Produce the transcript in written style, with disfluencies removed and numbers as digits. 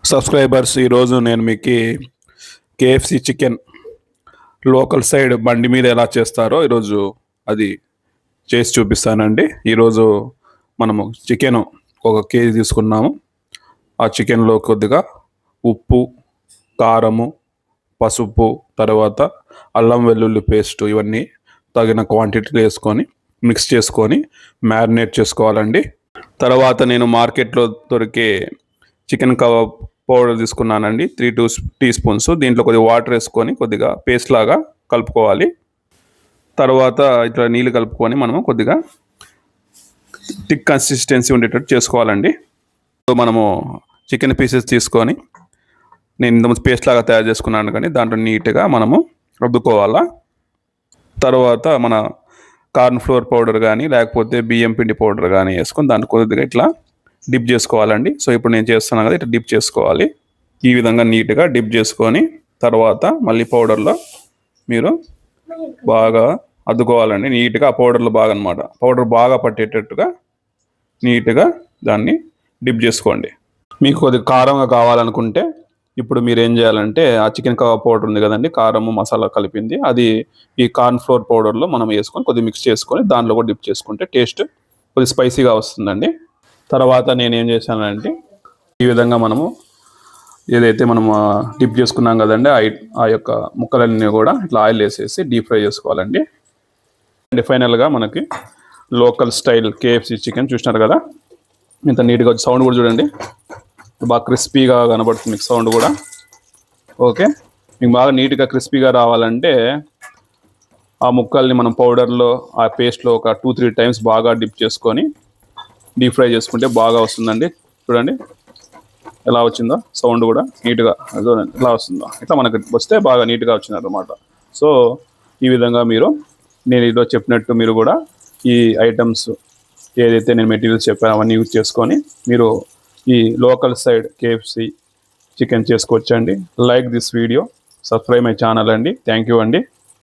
Subscribers, ఈరోజు నేను మీకు కేఎఫ్సి చికెన్ లోకల్ సైడ్ బండి మీద ఎలా చేస్తారో ఈరోజు అది చేసి చూపిస్తానండి. ఈరోజు మనము చికెన్ 1 కేజీ తీసుకున్నాము. ఆ చికెన్లో కొద్దిగా ఉప్పు, కారము, పసుపు, తర్వాత అల్లం వెల్లుల్లి పేస్ట్ ఇవన్నీ తగిన క్వాంటిటీలో వేసుకొని మిక్స్ చేసుకొని మ్యారినేట్ చేసుకోవాలండి. తర్వాత నేను మార్కెట్లో దొరికే చికెన్ కబాబ్ పౌడర్ తీసుకున్నానండి, 3 టీ స్పూన్స్. దీంట్లో కొద్దిగా వాటర్ వేసుకొని కొద్దిగా పేస్ట్ లాగా కలుపుకోవాలి. తర్వాత ఇట్లా నీళ్ళు కలుపుకొని మనము కొద్దిగా థిక్ కన్సిస్టెన్సీ ఉండేటట్టు చేసుకోవాలండి. మనము చికెన్ పీసెస్ తీసుకొని నేను ఇంతకుముందు పేస్ట్ లాగా తయారు చేసుకున్నాను, కానీ దాంట్లో నీట్గా మనము రుద్దుకోవాలా. తర్వాత మన కార్న్ ఫ్లోర్ పౌడర్ కానీ లేకపోతే బియ్యం పిండి పౌడర్ కానీ వేసుకొని దాన్ని కొద్దిగా ఇట్లా డిప్ చేసుకోవాలండి. సో ఇప్పుడు నేను చేస్తున్నాను కదా, ఇట్లా డిప్ చేసుకోవాలి. ఈ విధంగా నీట్గా డిప్ చేసుకొని తర్వాత మళ్ళీ పౌడర్లో మీరు బాగా అద్దుకోవాలండి. నీట్గా ఆ పౌడర్లో బాగా అనమాట, పౌడర్ బాగా పట్టేటట్టుగా నీట్గా దాన్ని డిప్ చేసుకోండి. మీకు కొద్దిగా కారంగా కావాలనుకుంటే ఇప్పుడు మీరు ఏం చేయాలంటే ఆ చికెన్ కబాబ్ పౌడర్ ఉంది కదండి, కారము మసాలా కలిపింది, అది ఈ కార్న్ ఫ్లోర్ పౌడర్లో మనం వేసుకొని కొద్దిగా మిక్స్ చేసుకొని దాంట్లో కూడా డిప్ చేసుకుంటే టేస్ట్ కొద్దిగా స్పైసీగా వస్తుందండి. తర్వాత నేను ఏం చేశానంటే ఈ విధంగా మనము ఏదైతే మనము డిప్ చేసుకున్నాం కదండి ఆ యొక్క ముక్కలన్నీ కూడా ఇట్లా ఆయిల్ వేసేసి డీప్ ఫ్రై చేసుకోవాలండి. అండ్ ఫైనల్గా మనకి లోకల్ స్టైల్ కేఎఫ్సి చికెన్ చూసినారు కదా, ఇంత నీట్గా వచ్చి సౌండ్ కూడా చూడండి, బాగా క్రిస్పీగా కనబడుతుంది మీకు సౌండ్ కూడా. ఓకే, మీకు బాగా నీట్గా క్రిస్పీగా రావాలంటే ఆ ముక్కల్ని మనం పౌడర్లో ఆ పేస్ట్లో ఒక 2-3 టైమ్స్ బాగా డిప్ చేసుకొని డీప్ ఫ్రై చేసుకుంటే బాగా వస్తుందండి. చూడండి ఎలా వచ్చిందో సౌండ్ కూడా నీట్గా, చూడండి ఎలా వస్తుందో, ఇట్లా మనకు వస్తే బాగా నీట్గా వచ్చింది అన్నమాట. సో ఈ విధంగా మీరు నేను ఈరోజు చెప్పినట్టు మీరు కూడా ఈ ఐటమ్స్ ఏదైతే నేను మెటీరియల్స్ చెప్పాను అవన్నీ యూజ్ చేసుకొని మీరు ఈ లోకల్ సైడ్ కేఎఫ్సి చికెన్ చేసుకోవచ్చండి. Like this video, subscribe my channel అండి. థ్యాంక్ యూ అండి.